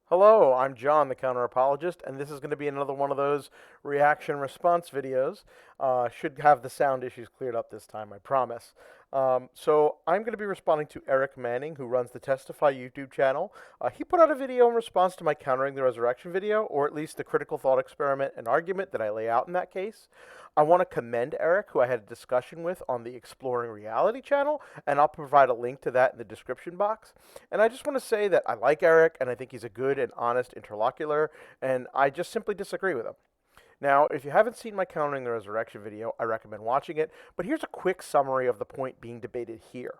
Hello, I'm John, the counter-apologist, and this is going to be another one of those reaction-response videos. Should have the sound issues cleared up this time, I promise. So I'm going to be responding to Eric Manning, who runs the Testify YouTube channel. He put out a video in response to my Countering the Resurrection video, or at least the critical thought experiment and argument that I lay out in that case. I want to commend Eric, who I had a discussion with on the Exploring Reality channel, and I'll provide a link to that in the description box. And I just want to say that I like Eric, and I think he's a good and honest interlocutor, and I just simply disagree with him. Now, if you haven't seen my Countering the Resurrection video, I recommend watching it, but here's a quick summary of the point being debated here.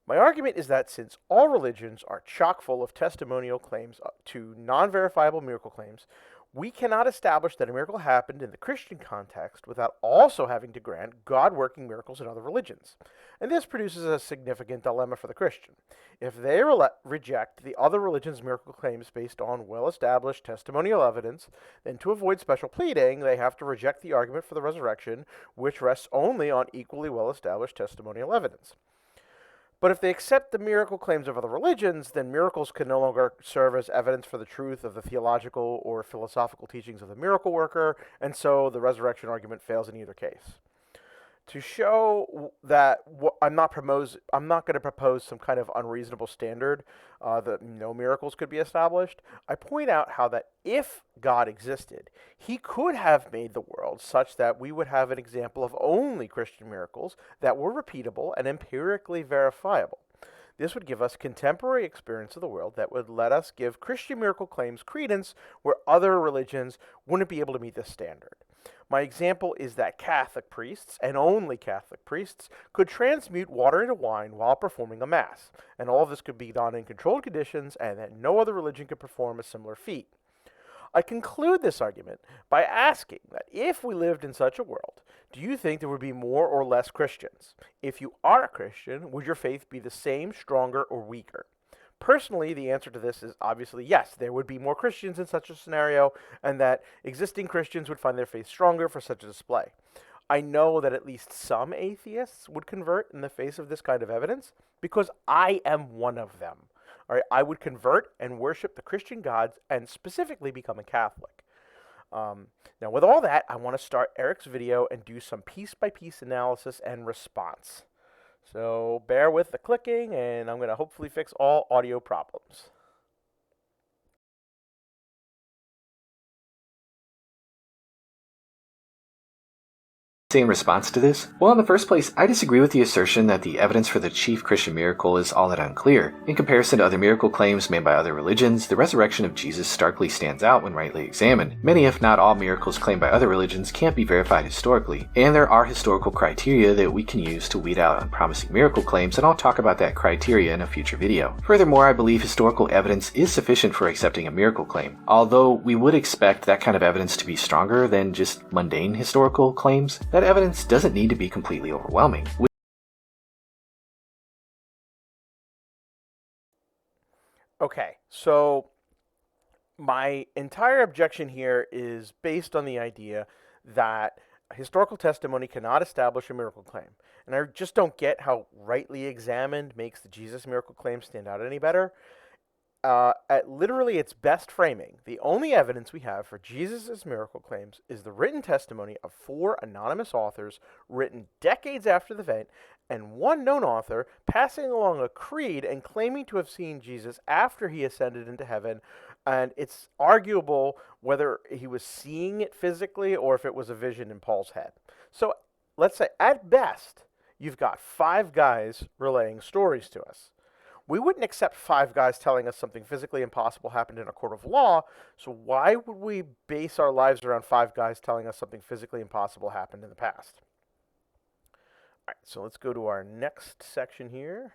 My argument is that since all religions are chock full of testimonial claims to non-verifiable miracle claims, we cannot establish that a miracle happened in the Christian context without also having to grant God working miracles in other religions. And this produces a significant dilemma for the Christian. If they reject the other religion's miracle claims based on well-established testimonial evidence, then to avoid special pleading, they have to reject the argument for the resurrection, which rests only on equally well-established testimonial evidence. But if they accept the miracle claims of other religions, then miracles can no longer serve as evidence for the truth of the theological or philosophical teachings of the miracle worker, and so the resurrection argument fails in either case. To show that I'm not going to propose some kind of unreasonable standard that no miracles could be established. I point out how that if God existed, he could have made the world such that we would have an example of only Christian miracles that were repeatable and empirically verifiable. This would give us contemporary experience of the world that would let us give Christian miracle claims credence where other religions wouldn't be able to meet this standard. My example is that Catholic priests, and only Catholic priests, could transmute water into wine while performing a mass, and all of this could be done in controlled conditions, and that no other religion could perform a similar feat. I conclude this argument by asking that if we lived in such a world, do you think there would be more or less Christians? If you are a Christian, would your faith be the same, stronger, or weaker? Personally, the answer to this is obviously yes, there would be more Christians in such a scenario, and that existing Christians would find their faith stronger for such a display. I know that at least some atheists would convert in the face of this kind of evidence, because I am one of them. All right, I would convert and worship the Christian gods and specifically become a Catholic. Now, with all that, I want to start Eric's video and do some piece-by-piece analysis and response. So bear with the clicking, and I'm going to hopefully fix all audio problems. In response to this? Well, in the first place, I disagree with the assertion that the evidence for the chief Christian miracle is all that unclear. In comparison to other miracle claims made by other religions, the resurrection of Jesus starkly stands out when rightly examined. Many, if not all, miracles claimed by other religions can't be verified historically, and there are historical criteria that we can use to weed out unpromising miracle claims, and I'll talk about that criteria in a future video. Furthermore, I believe historical evidence is sufficient for accepting a miracle claim, although we would expect that kind of evidence to be stronger than just mundane historical claims. That evidence doesn't need to be completely overwhelming. Okay, so my entire objection here is based on the idea that historical testimony cannot establish a miracle claim. And I just don't get how rightly examined makes the Jesus miracle claim stand out any better. At literally its best framing, the only evidence we have for Jesus' miracle claims is the written testimony of 4 anonymous authors written decades after the event, and one known author passing along a creed and claiming to have seen Jesus after he ascended into heaven. And it's arguable whether he was seeing it physically or if it was a vision in Paul's head. So let's say, at best, you've got 5 guys relaying stories to us. We wouldn't accept 5 guys telling us something physically impossible happened in a court of law, so why would we base our lives around 5 guys telling us something physically impossible happened in the past? All right, so let's go to our next section here.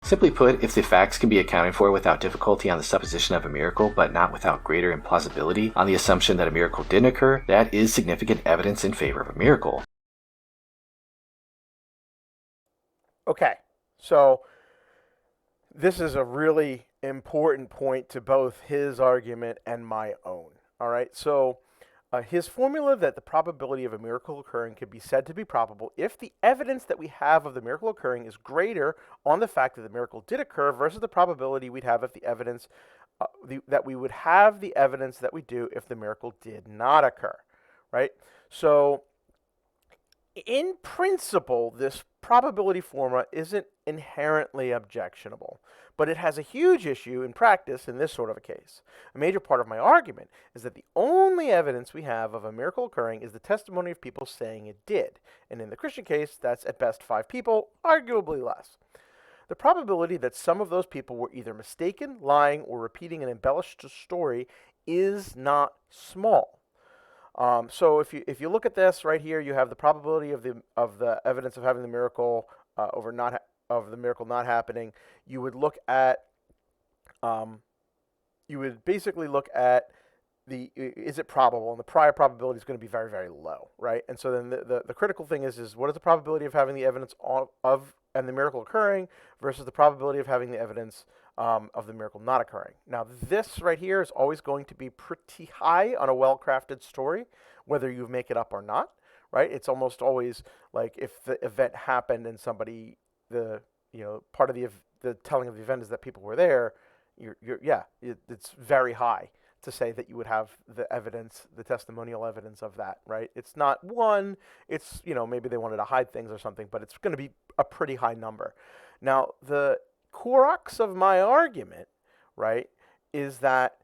Simply put, if the facts can be accounted for without difficulty on the supposition of a miracle, but not without greater implausibility on the assumption that a miracle didn't occur, that is significant evidence in favor of a miracle. Okay, so this is a really important point to both his argument and my own. All right, so His formula that the probability of a miracle occurring can be said to be probable if the evidence that we have of the miracle occurring is greater on the fact that the miracle did occur versus the probability we'd have if the evidence that we would have the evidence that we do if the miracle did not occur, right? So in principle, this probability formula isn't inherently objectionable, but it has a huge issue in practice in this sort of a case. A major part of my argument is that the only evidence we have of a miracle occurring is the testimony of people saying it did. And in the Christian case, that's at best 5 people, arguably less. The probability that some of those people were either mistaken, lying, or repeating an embellished story is not small. So if you look at this right here, you have the probability of the evidence of having the miracle of the miracle not happening. You would look at you would basically look at is it probable, and the prior probability is going to be very, very low, right? And so then the critical thing is what is the probability of having the evidence of and the miracle occurring versus the probability of having the evidence of the miracle not occurring. Now, this right here is always going to be pretty high on a well-crafted story, whether you make it up or not, right? It's almost always like if the event happened and somebody, part of the telling of the event is that people were there, it's very high to say that you would have the evidence, the testimonial evidence of that, right? It's not one, it's, maybe they wanted to hide things or something, but it's going to be a pretty high number. Now, the crux of my argument, right, is that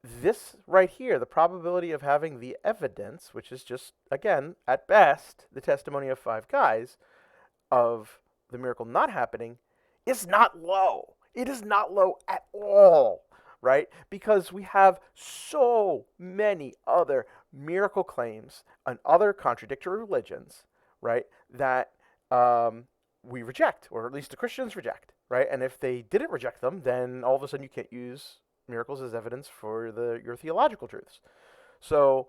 this right here, the probability of having the evidence, which is just, again, at best, the testimony of 5 guys of the miracle not happening, is not low. It is not low at all, right? Because we have so many other miracle claims and other contradictory religions, right, that we reject, or at least the Christians reject, right? And if they didn't reject them, then all of a sudden you can't use miracles as evidence for your theological truths. So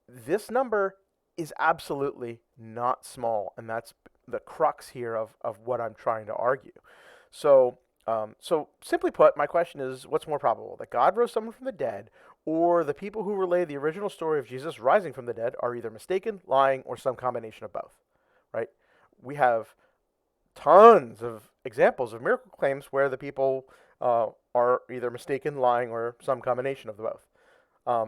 this number is absolutely not small, and that's the crux here of what I'm trying to argue. So simply put, my question is, what's more probable, that God rose someone from the dead, or the people who relay the original story of Jesus rising from the dead are either mistaken, lying, or some combination of both, right? We have tons of examples of miracle claims where the people are either mistaken, lying, or some combination of the both.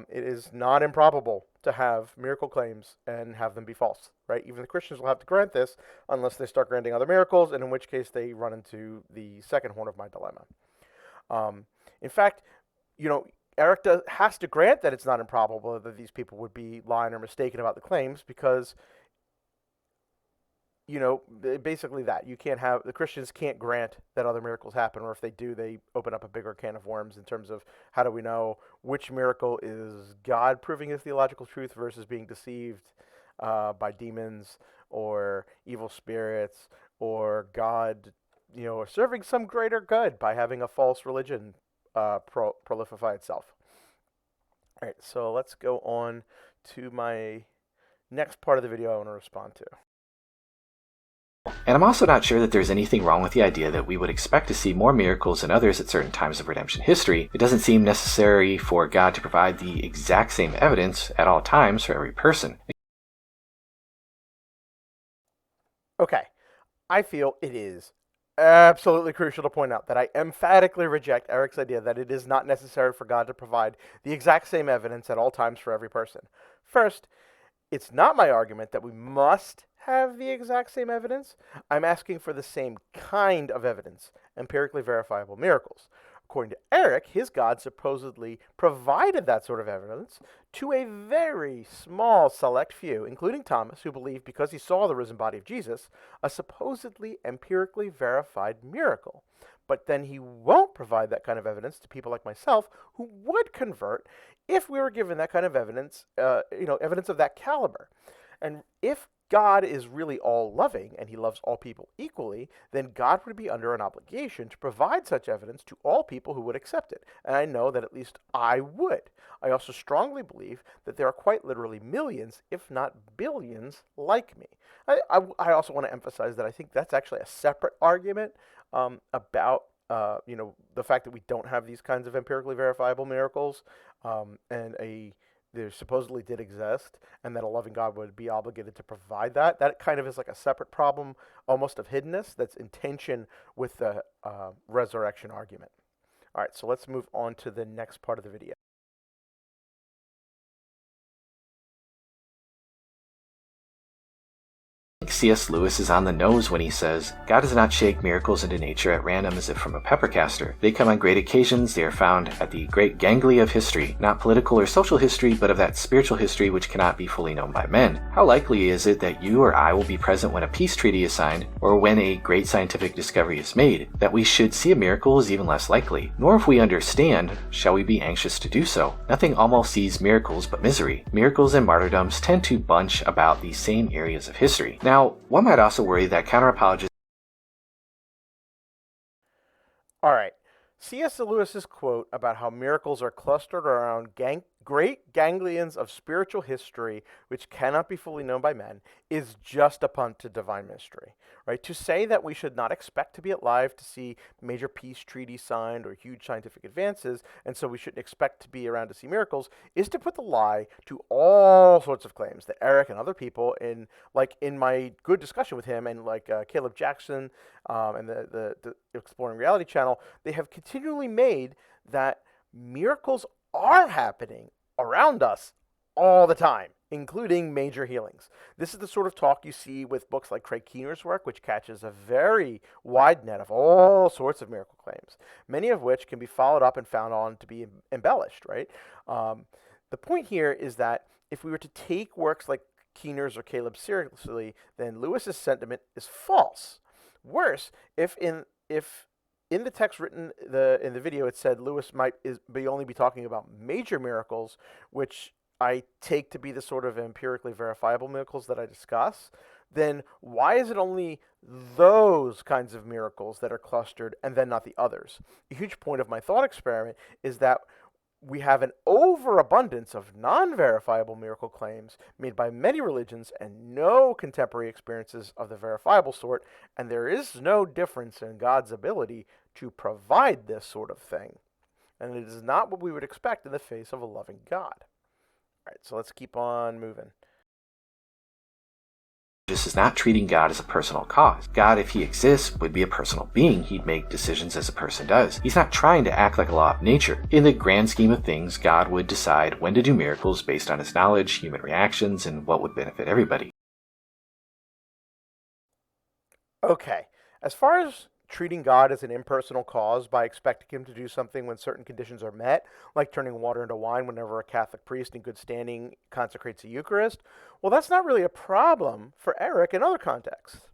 It is not improbable to have miracle claims and have them be false, right? Even the Christians will have to grant this unless they start granting other miracles, and in which case they run into the second horn of my dilemma. In fact, Eric has to grant that it's not improbable that these people would be lying or mistaken about the claims because basically that the Christians can't grant that other miracles happen, or if they do, they open up a bigger can of worms in terms of how do we know which miracle is God proving his theological truth versus being deceived by demons or evil spirits, or God, serving some greater good by having a false religion proliferate itself. All right, so let's go on to my next part of the video I want to respond to. And I'm also not sure that there's anything wrong with the idea that we would expect to see more miracles than others at certain times of redemption history. It doesn't seem necessary for God to provide the exact same evidence at all times for every person. Okay, I feel it is absolutely crucial to point out that I emphatically reject Eric's idea that it is not necessary for God to provide the exact same evidence at all times for every person. First, it's not my argument that we must have the exact same evidence. I'm asking for the same kind of evidence, empirically verifiable miracles. According to Eric, his God supposedly provided that sort of evidence to a very small select few, including Thomas, who believed because he saw the risen body of Jesus, a supposedly empirically verified miracle. But then he won't provide that kind of evidence to people like myself who would convert if we were given that kind of evidence, evidence of that caliber. And if God is really all-loving and he loves all people equally, then God would be under an obligation to provide such evidence to all people who would accept it. And I know that at least I would. I also strongly believe that there are quite literally millions, if not billions, like me. I also want to emphasize that I think that's actually a separate argument about the fact that we don't have these kinds of empirically verifiable miracles and they supposedly did exist, and that a loving God would be obligated to provide that. That kind of is like a separate problem, almost of hiddenness, that's in tension with the resurrection argument. All right, so let's move on to the next part of the video. C.S. Lewis is on the nose when he says, God does not shake miracles into nature at random as if from a pepper caster. They come on great occasions. They are found at the great ganglia of history, not political or social history, but of that spiritual history which cannot be fully known by men. How likely is it that you or I will be present when a peace treaty is signed, or when a great scientific discovery is made? That we should see a miracle is even less likely. Nor if we understand, shall we be anxious to do so. Nothing almost sees miracles but misery. Miracles and martyrdoms tend to bunch about these same areas of history. Now, one might also worry that counter-apologists. All right. C.S. Lewis's quote about how miracles are clustered around great ganglions of spiritual history which cannot be fully known by men is just a punt to divine mystery, right? To say that we should not expect to be alive to see major peace treaties signed or huge scientific advances, and so we shouldn't expect to be around to see miracles, is to put the lie to all sorts of claims that Eric and other people in my good discussion with him and Caleb Jackson and the Exploring Reality channel, they have continually made that miracles are happening around us all the time, including major healings. This is the sort of talk you see with books like Craig Keener's work, which catches a very wide net of all sorts of miracle claims, many of which can be followed up and found on to be embellished, right? The point here is that if we were to take works like Keener's or Caleb's seriously, then Lewis's sentiment is false. Worse, if in the text written in the video, it said Lewis might only be talking about major miracles, which I take to be the sort of empirically verifiable miracles that I discuss, then why is it only those kinds of miracles that are clustered and then not the others? A huge point of my thought experiment is that we have an overabundance of non-verifiable miracle claims made by many religions and no contemporary experiences of the verifiable sort, and there is no difference in God's ability to provide this sort of thing. And it is not what we would expect in the face of a loving God. All right, so let's keep on moving. This is not treating God as a personal cause. God, if he exists, would be a personal being. He'd make decisions as a person does. He's not trying to act like a law of nature. In the grand scheme of things, God would decide when to do miracles based on his knowledge, human reactions, and what would benefit everybody. Okay, as far as treating God as an impersonal cause by expecting him to do something when certain conditions are met, like turning water into wine whenever a Catholic priest in good standing consecrates the Eucharist, well, that's not really a problem for Eric in other contexts.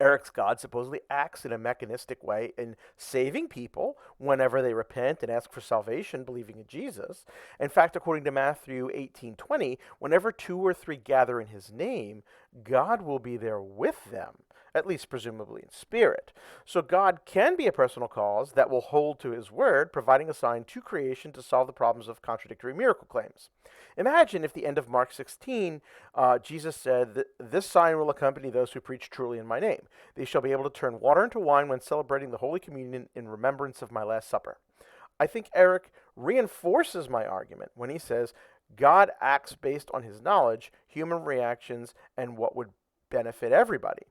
Eric's God supposedly acts in a mechanistic way in saving people whenever they repent and ask for salvation, believing in Jesus. In fact, according to Matthew 18:20, whenever 2 or 3 gather in his name, God will be there with them, at least presumably in spirit. So God can be a personal cause that will hold to his word, providing a sign to creation to solve the problems of contradictory miracle claims. Imagine if the end of Mark 16, Jesus said that this sign will accompany those who preach truly in my name. They shall be able to turn water into wine when celebrating the Holy Communion in remembrance of my Last Supper. I think Eric reinforces my argument when he says God acts based on his knowledge, human reactions, and what would benefit everybody.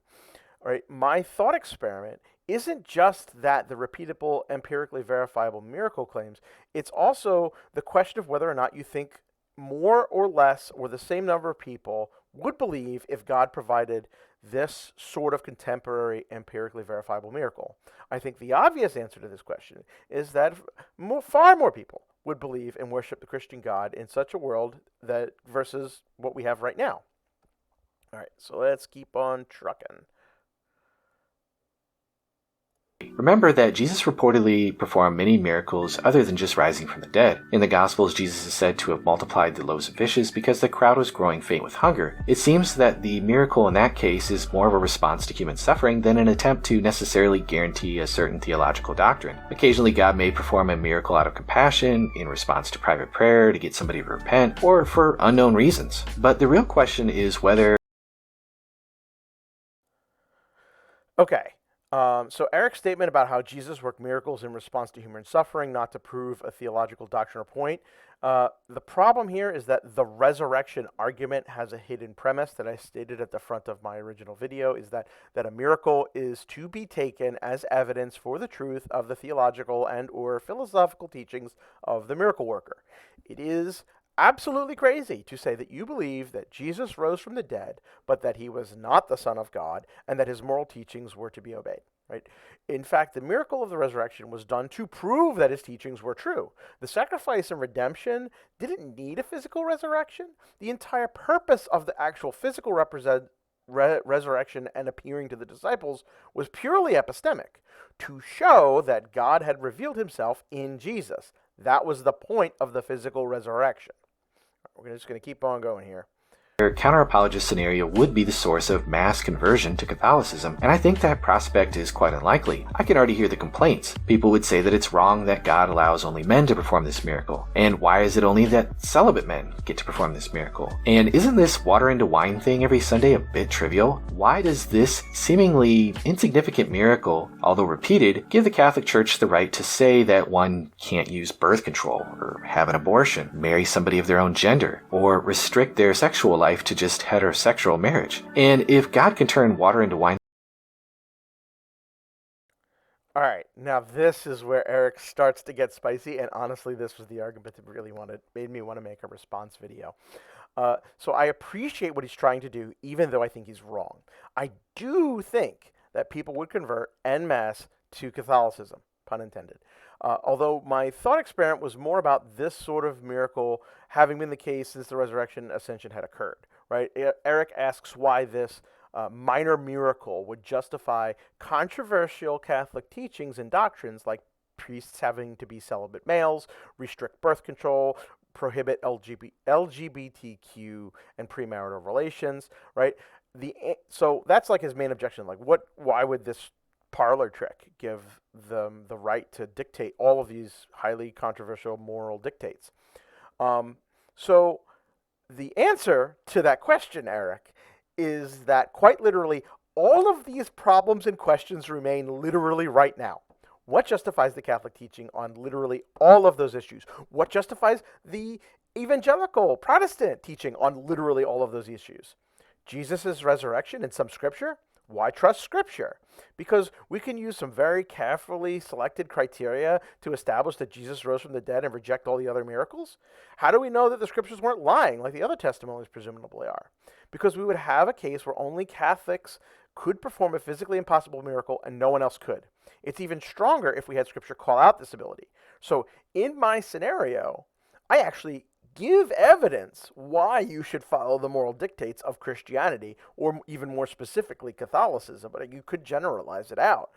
All right, my thought experiment isn't just that the repeatable, empirically verifiable miracle claims. It's also the question of whether or not you think more or less or the same number of people would believe if God provided this sort of contemporary, empirically verifiable miracle. I think the obvious answer to this question is that far more people would believe and worship the Christian God in such a world that versus what we have right now. All right, so let's keep on trucking. Remember that Jesus reportedly performed many miracles other than just rising from the dead. In the Gospels, Jesus is said to have multiplied the loaves and fishes because the crowd was growing faint with hunger. It seems that the miracle in that case is more of a response to human suffering than an attempt to necessarily guarantee a certain theological doctrine. Occasionally, God may perform a miracle out of compassion, in response to private prayer, to get somebody to repent, or for unknown reasons. But the real question is whether... Okay. So Eric's statement about how Jesus worked miracles in response to human suffering, not to prove a theological doctrine or point. The problem here is that the resurrection argument has a hidden premise that I stated at the front of my original video, is that a miracle is to be taken as evidence for the truth of the theological and or philosophical teachings of the miracle worker. It is absolutely crazy to say that you believe that Jesus rose from the dead, but that he was not the Son of God, and that his moral teachings were to be obeyed. Right? In fact, the miracle of the resurrection was done to prove that his teachings were true. The sacrifice and redemption didn't need a physical resurrection. The entire purpose of the actual physical resurrection and appearing to the disciples was purely epistemic, to show that God had revealed himself in Jesus. That was the point of the physical resurrection. We're just going to keep on going here. Their counter-apologist scenario would be the source of mass conversion to Catholicism, and I think that prospect is quite unlikely. I can already hear the complaints. People would say that it's wrong that God allows only men to perform this miracle, and why is it only that celibate men get to perform this miracle? And isn't this water into wine thing every Sunday a bit trivial? Why does this seemingly insignificant miracle, although repeated, give the Catholic Church the right to say that one can't use birth control, or have an abortion, marry somebody of their own gender, or restrict their sexual life to just heterosexual marriage? And if God can turn water into wine... All right, now this is where Eric starts to get spicy, and honestly, this was the argument that really made me want to make a response video. So I appreciate what he's trying to do, even though I think he's wrong. I do think that people would convert en masse to Catholicism, pun intended. Although my thought experiment was more about this sort of miracle having been the case since the resurrection ascension had occurred, right? Eric asks why this minor miracle would justify controversial Catholic teachings and doctrines like priests having to be celibate males, restrict birth control, prohibit LGBTQ and premarital relations, right? So that's like his main objection. Like, why would this parlor trick give them the right to dictate all of these highly controversial moral dictates? So the answer to that question, Eric, is that quite literally all of these problems and questions remain literally right now. What justifies the Catholic teaching on literally all of those issues? What justifies the evangelical Protestant teaching on literally all of those issues? Jesus' resurrection in some scripture? Why trust scripture? Because we can use some very carefully selected criteria to establish that Jesus rose from the dead and reject all the other miracles. How do we know that the scriptures weren't lying like the other testimonies presumably are? Because we would have a case where only Catholics could perform a physically impossible miracle and no one else could. It's even stronger if we had scripture call out this ability. So in my scenario, I actually give evidence why you should follow the moral dictates of Christianity, or even more specifically Catholicism, but you could generalize it out.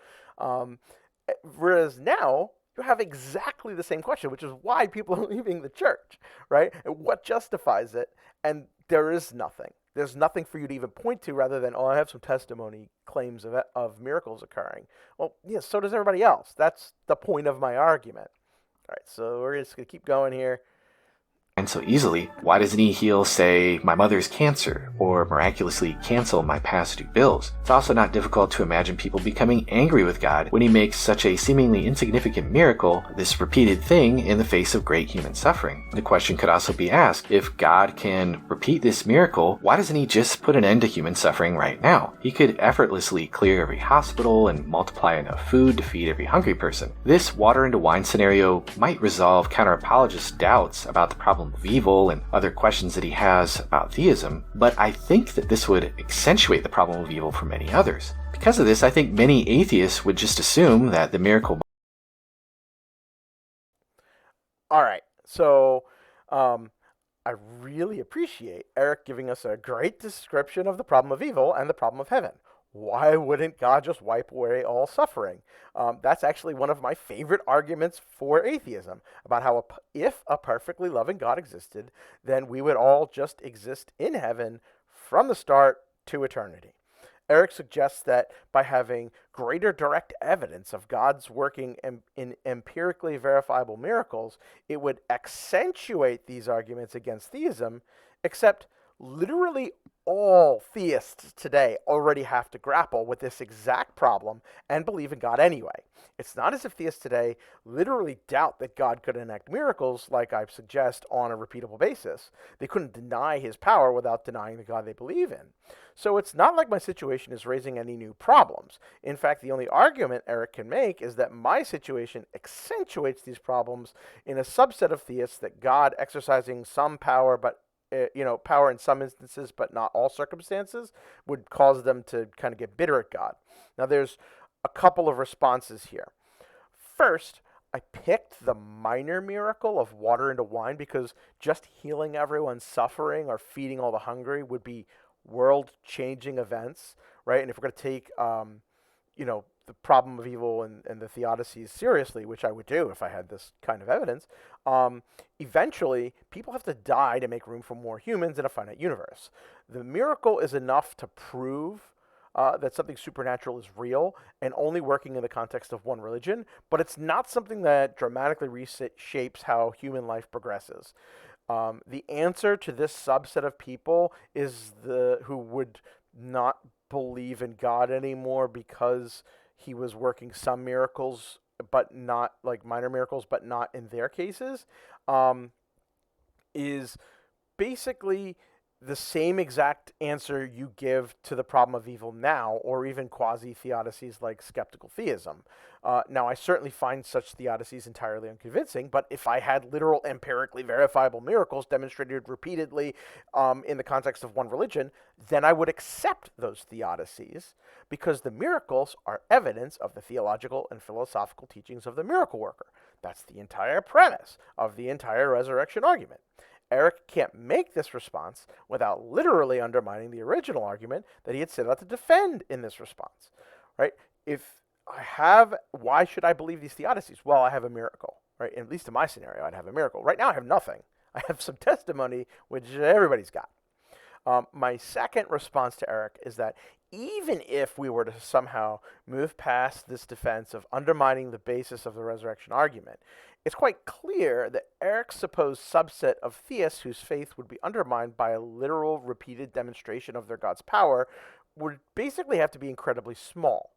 Whereas now, you have exactly the same question, which is why people are leaving the church, right? And what justifies it? And there is nothing. There's nothing for you to even point to rather than, I have some testimony claims of miracles occurring. Well, yeah, so does everybody else. That's the point of my argument. All right, so we're just going to keep going here. And so easily, why doesn't he heal, say, my mother's cancer, or miraculously cancel my past due bills? It's also not difficult to imagine people becoming angry with God when he makes such a seemingly insignificant miracle, this repeated thing, in the face of great human suffering. The question could also be asked, if God can repeat this miracle, why doesn't he just put an end to human suffering right now? He could effortlessly clear every hospital and multiply enough food to feed every hungry person. This water into wine scenario might resolve counter-apologist doubts about the problem of evil and other questions that he has about theism, but I think that this would accentuate the problem of evil for many others. Because of this, I think many atheists would just assume that the miracle... All right, so I really appreciate Eric giving us a great description of the problem of evil and the problem of heaven. Why wouldn't God just wipe away all suffering? That's actually one of my favorite arguments for atheism, about how if a perfectly loving God existed, then we would all just exist in heaven from the start to eternity. Eric suggests that by having greater direct evidence of God's working in empirically verifiable miracles, it would accentuate these arguments against theism, except Literally all theists today already have to grapple with this exact problem and believe in God anyway. It's not as if theists today literally doubt that God could enact miracles, like I suggest, on a repeatable basis. They couldn't deny his power without denying the God they believe in. So it's not like my situation is raising any new problems. In fact, the only argument Eric can make is that my situation accentuates these problems in a subset of theists, that God exercising some power, but power in some instances, but not all circumstances, would cause them to kind of get bitter at God. Now, there's a couple of responses here. First, I picked the minor miracle of water into wine because just healing everyone's suffering or feeding all the hungry would be world-changing events, right? And if we're going to take, the problem of evil and the theodicies seriously, which I would do if I had this kind of evidence, eventually people have to die to make room for more humans in a finite universe. The miracle is enough to prove that something supernatural is real and only working in the context of one religion, but it's not something that dramatically reshapes how human life progresses. The answer to this subset of people is who would not believe in God anymore because he was working some miracles, but not like minor miracles, but not in their cases, is basically the same exact answer you give to the problem of evil now, or even quasi-theodicies like skeptical theism. Now, I certainly find such theodicies entirely unconvincing, but if I had literal, empirically verifiable miracles demonstrated repeatedly in the context of one religion, then I would accept those theodicies, because the miracles are evidence of the theological and philosophical teachings of the miracle worker. That's the entire premise of the entire resurrection argument. Eric can't make this response without literally undermining the original argument that he had set out to defend in this response, right? Why should I believe these theodicies? Well, I have a miracle, right? At least in my scenario, I'd have a miracle. Right now, I have nothing. I have some testimony, which everybody's got. My second response to Eric is that even if we were to somehow move past this defense of undermining the basis of the resurrection argument, it's quite clear that Eric's supposed subset of theists whose faith would be undermined by a literal, repeated demonstration of their God's power would basically have to be incredibly small.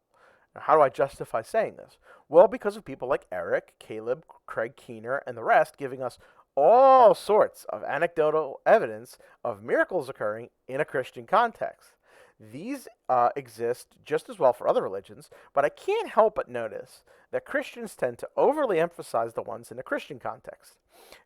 Now, how do I justify saying this? Well, because of people like Eric, Caleb, Craig Keener, and the rest giving us all sorts of anecdotal evidence of miracles occurring in a Christian context. These exist just as well for other religions, but I can't help but notice that Christians tend to overly emphasize the ones in a Christian context.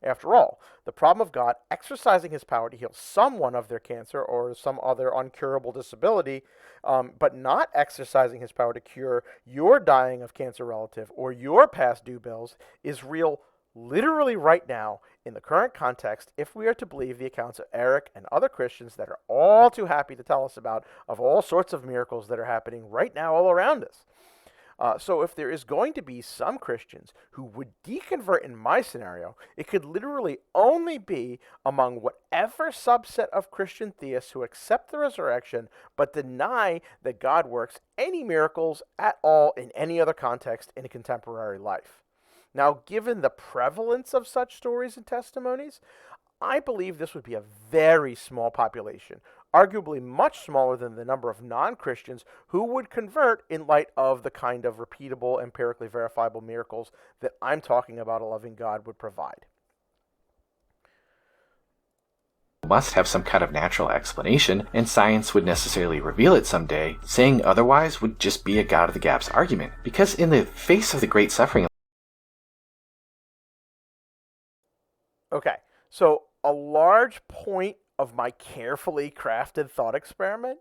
After all, the problem of God exercising his power to heal someone of their cancer or some other uncurable disability, but not exercising his power to cure your dying of cancer relative or your past due bills, is real literally right now in the current context, if we are to believe the accounts of Eric and other Christians that are all too happy to tell us about, of all sorts of miracles that are happening right now all around us. So if there is going to be some Christians who would deconvert in my scenario, it could literally only be among whatever subset of Christian theists who accept the resurrection but deny that God works any miracles at all in any other context in a contemporary life. Now, given the prevalence of such stories and testimonies, I believe this would be a very small population, arguably much smaller than the number of non-Christians who would convert in light of the kind of repeatable, empirically verifiable miracles that I'm talking about a loving God would provide. Must have some kind of natural explanation, and science would necessarily reveal it someday. Saying otherwise would just be a God of the gaps argument, because in the face of the great suffering. Okay, so a large point of my carefully crafted thought experiment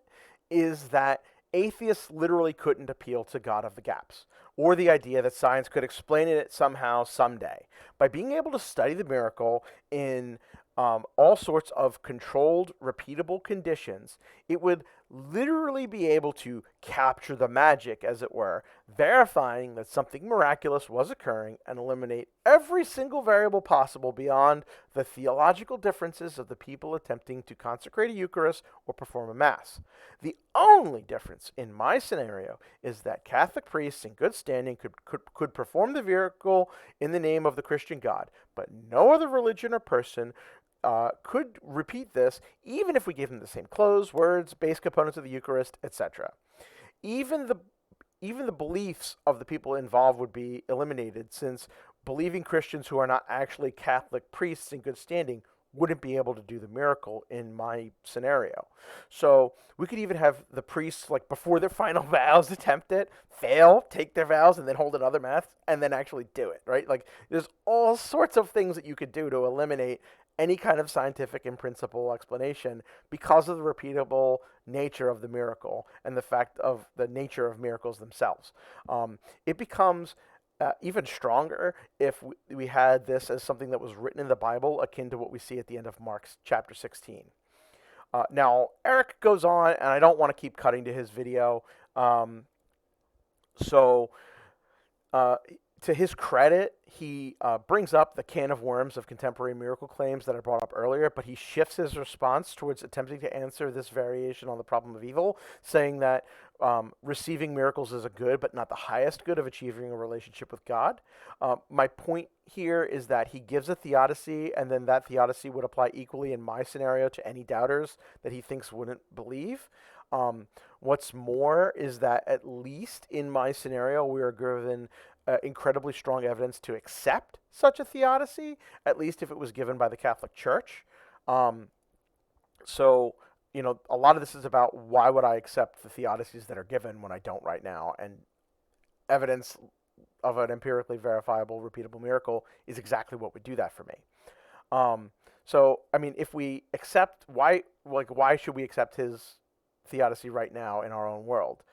is that atheists literally couldn't appeal to God of the gaps, or the idea that science could explain it somehow, someday. By being able to study the miracle in all sorts of controlled, repeatable conditions, it would literally be able to capture the magic, as it were, verifying that something miraculous was occurring and eliminate every single variable possible beyond the theological differences of the people attempting to consecrate a Eucharist or perform a Mass. The only difference in my scenario is that Catholic priests in good standing could perform the miracle in the name of the Christian God, but no other religion or person could repeat this even if we gave them the same clothes, words, base components of the Eucharist, etc. Even the even the beliefs of the people involved would be eliminated, since believing Christians who are not actually Catholic priests in good standing wouldn't be able to do the miracle in my scenario. So we could even have the priests, like before their final vows, attempt it, fail, take their vows, and then hold another mass, and then actually do it, right? Like there's all sorts of things that you could do to eliminate any kind of scientific in principle explanation because of the repeatable nature of the miracle and the fact of the nature of miracles themselves. It becomes even stronger if we had this as something that was written in the Bible, akin to what we see at the end of Mark's chapter 16. Now, Eric goes on, and I don't want to keep cutting to his video. So, to his credit, he brings up the can of worms of contemporary miracle claims that I brought up earlier, but he shifts his response towards attempting to answer this variation on the problem of evil, saying that receiving miracles is a good, but not the highest good of achieving a relationship with God. My point here is that he gives a theodicy, and then that theodicy would apply equally in my scenario to any doubters that he thinks wouldn't believe. What's more is that at least in my scenario, we are given incredibly strong evidence to accept such a theodicy, at least if it was given by the Catholic Church. So, a lot of this is about why would I accept the theodicies that are given when I don't right now, and evidence of an empirically verifiable, repeatable miracle is exactly what would do that for me. So, I mean, if we accept, why should we accept his theodicy right now in our own world?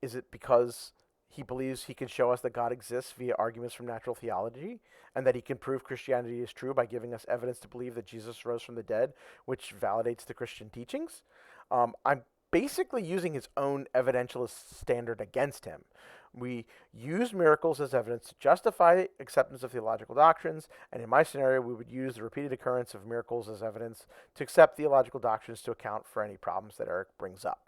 Is it because he believes he can show us that God exists via arguments from natural theology, and that he can prove Christianity is true by giving us evidence to believe that Jesus rose from the dead, which validates the Christian teachings? I'm basically using his own evidentialist standard against him. We use miracles as evidence to justify acceptance of theological doctrines, and in my scenario, we would use the repeated occurrence of miracles as evidence to accept theological doctrines to account for any problems that Eric brings up.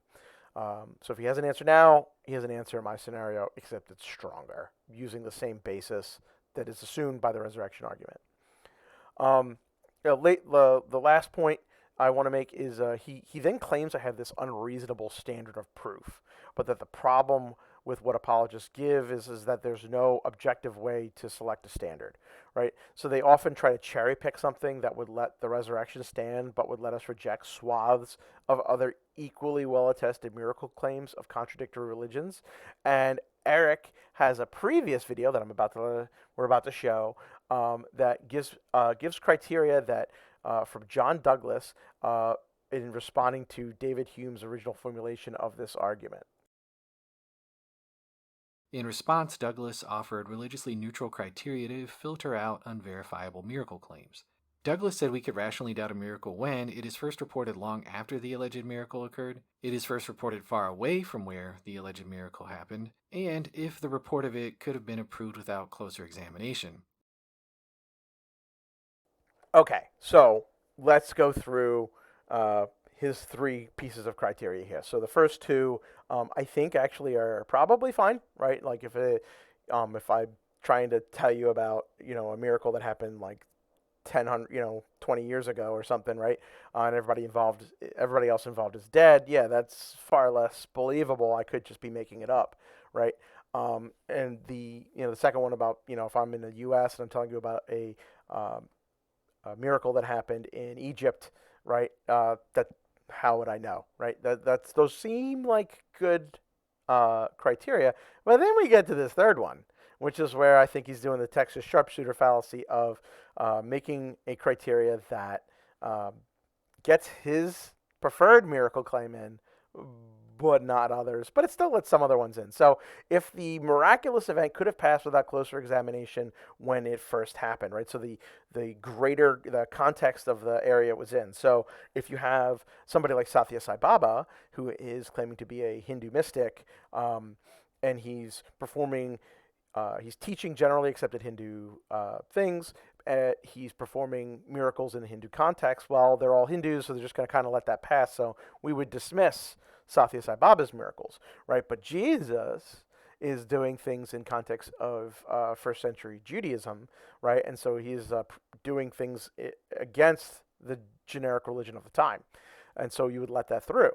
So if he has an answer now, he has an answer in my scenario, except it's stronger, using the same basis that is assumed by the resurrection argument. The last point I want to make is he then claims I have this unreasonable standard of proof, but that the problem with what apologists give is that there's no objective way to select a standard, right? So they often try to cherry pick something that would let the resurrection stand, but would let us reject swaths of other equally well-attested miracle claims of contradictory religions. And Eric has a previous video that we're about to show that gives criteria that from John Douglas in responding to David Hume's original formulation of this argument. In response, Douglas offered religiously neutral criteria to filter out unverifiable miracle claims. Douglas said we could rationally doubt a miracle when it is first reported long after the alleged miracle occurred, it is first reported far away from where the alleged miracle happened, and if the report of it could have been approved without closer examination. Okay, so let's go through his three pieces of criteria here. So the first two, I think, actually are probably fine, right? Like if I'm trying to tell you about, a miracle that happened like 20 years ago or something, right? And everybody else involved is dead. Yeah, that's far less believable. I could just be making it up, right? And the second one about, if I'm in the U.S. and I'm telling you about a miracle that happened in Egypt, right? How would I know, right? Those seem like good criteria, but then we get to this third one, which is where I think he's doing the Texas sharpshooter fallacy of making a criteria that gets his preferred miracle claim in, but not others. But it still lets some other ones in. So if the miraculous event could have passed without closer examination when it first happened, right? So the context of the area it was in. So if you have somebody like Satya Sai Baba, who is claiming to be a Hindu mystic, and he's teaching generally accepted Hindu things. He's performing miracles in the Hindu context. Well, they're all Hindus, so they're just going to kind of let that pass. So we would dismiss Satya Sai Baba's miracles, right? But Jesus is doing things in context of first century Judaism, right? And so he's doing things against the generic religion of the time. And so you would let that through.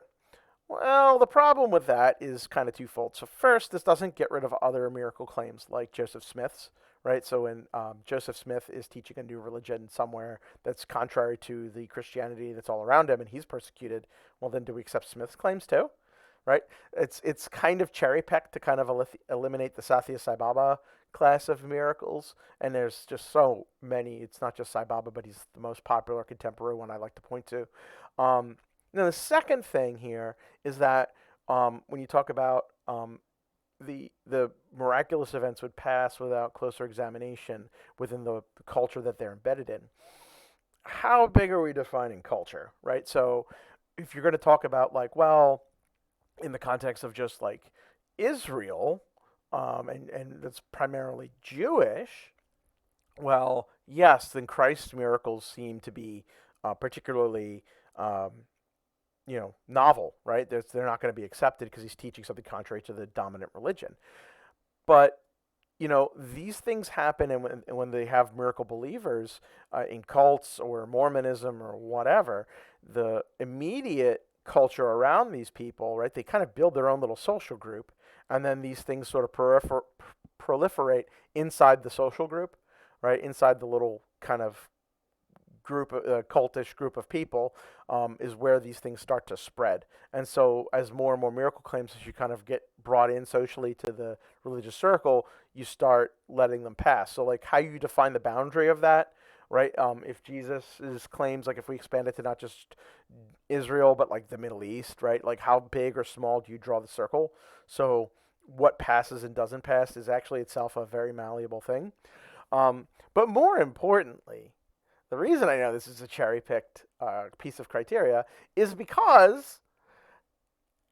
Well, the problem with that is kind of twofold. So first, this doesn't get rid of other miracle claims like Joseph Smith's, right? So when Joseph Smith is teaching a new religion somewhere that's contrary to the Christianity that's all around him, and he's persecuted, well, then do we accept Smith's claims too, right? It's kind of cherry picked to kind of eliminate the Satya Sai Baba class of miracles, and there's just so many. It's not just Sai Baba, but he's the most popular contemporary one I like to point to. Um, Now, the second thing here is that when you talk about the miraculous events would pass without closer examination within the culture that they're embedded in. How big are we defining culture, right? So if you're going to talk about like, well, in the context of just like Israel, and that's primarily Jewish, well, yes, then Christ's miracles seem to be particularly novel, right? They're not going to be accepted because he's teaching something contrary to the dominant religion. But these things happen, and when they have miracle believers in cults or Mormonism or whatever, the immediate culture around these people, right? They kind of build their own little social group, and then these things sort of proliferate inside the social group, right? Inside the little kind of group, cultish group of people, is where these things start to spread. And so, as more and more miracle claims, as you kind of get brought in socially to the religious circle, you start letting them pass. So, like, how you define the boundary of that, right? If Jesus's claims, like, if we expand it to not just Israel, but like the Middle East, right? Like, how big or small do you draw the circle? So, what passes and doesn't pass is actually itself a very malleable thing. But more importantly, the reason I know this is a cherry-picked piece of criteria is because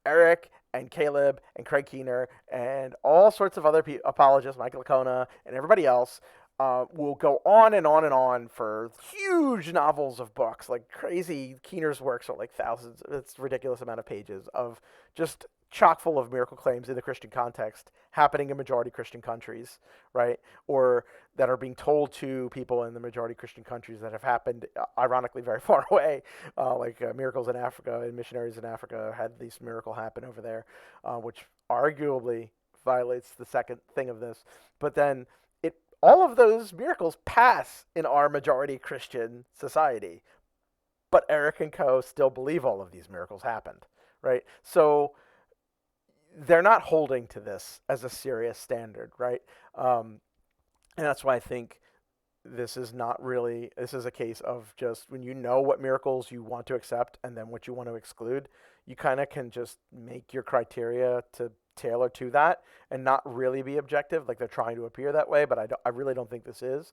Eric and Caleb and Craig Keener and all sorts of other apologists, Michael Licona and everybody else, will go on and on and on for huge novels of books, like crazy. Keener's works are like thousands. It's a ridiculous amount of pages of just chock full of miracle claims in the Christian context happening in majority Christian countries, right? Or that are being told to people in the majority Christian countries that have happened, ironically, very far away, like miracles in Africa and missionaries in Africa had this miracle happen over there, which arguably violates the second thing of this. But then all of those miracles pass in our majority Christian society, but Eric and co. still believe all of these miracles happened, right? So they're not holding to this as a serious standard, right? And that's why I think this is a case of just when you know what miracles you want to accept and then what you want to exclude, you kind of can just make your criteria to tailor to that and not really be objective, like they're trying to appear that way, but I really don't think this is.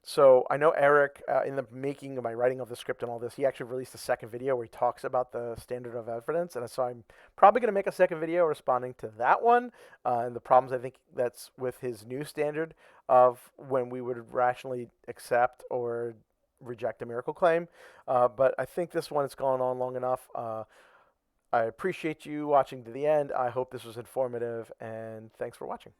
So I know Eric, in the making of my writing of the script and all this, he actually released a second video where he talks about the standard of evidence, and so I'm probably going to make a second video responding to that one and the problems I think that's with his new standard of when we would rationally accept or reject a miracle claim. But I think this one has gone on long enough. I appreciate you watching to the end. I hope this was informative, and thanks for watching.